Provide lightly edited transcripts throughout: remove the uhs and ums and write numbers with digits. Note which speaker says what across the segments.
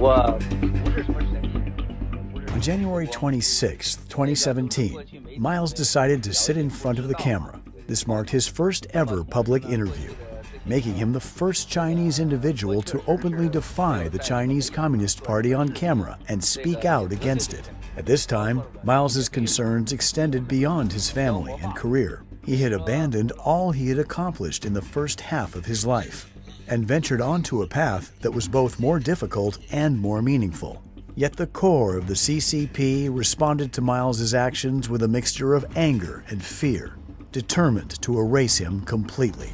Speaker 1: On January 26, 2017, Miles decided to sit in front of the camera. This marked his first ever public interview, making him the first Chinese individual to openly defy the Chinese Communist Party on camera and speak out against it. At this time, Miles's concerns extended beyond his family and career. He had abandoned all he had accomplished in the first half of his life and ventured onto a path that was both more difficult and more meaningful. Yet the core of the CCP responded to Miles's actions with a mixture of anger and fear, determined to erase him completely.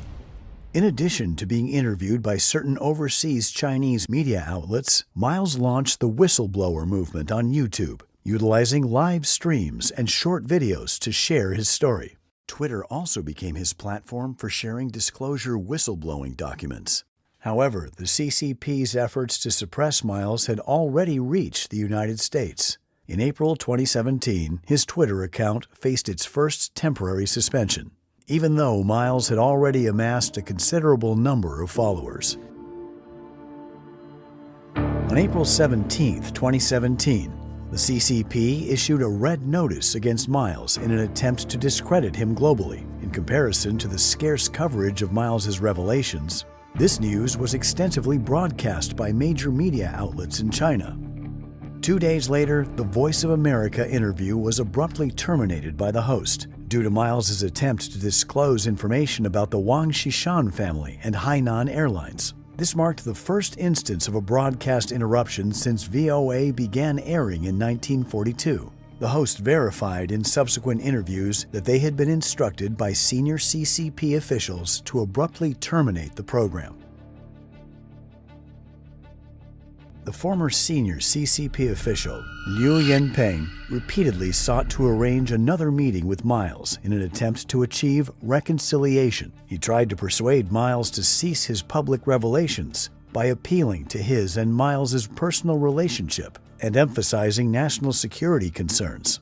Speaker 1: In addition to being interviewed by certain overseas Chinese media outlets, Miles launched the whistleblower movement on YouTube, utilizing live streams and short videos to share his story. Twitter also became his platform for sharing disclosure whistleblowing documents. However, the CCP's efforts to suppress Miles had already reached the United States. In April 2017, his Twitter account faced its first temporary suspension, even though Miles had already amassed a considerable number of followers. On April 17, 2017, the CCP issued a red notice against Miles in an attempt to discredit him globally. In comparison to the scarce coverage of Miles's revelations, this news was extensively broadcast by major media outlets in China. 2 days later, the Voice of America interview was abruptly terminated by the host due to Miles's attempt to disclose information about the Wang Xishan family and Hainan Airlines. This marked the first instance of a broadcast interruption since VOA began airing in 1942. The host verified in subsequent interviews that they had been instructed by senior CCP officials to abruptly terminate the program. The former senior CCP official, Liu Yanpeng, repeatedly sought to arrange another meeting with Miles in an attempt to achieve reconciliation. He tried to persuade Miles to cease his public revelations by appealing to his and Miles's personal relationship and emphasizing national security concerns.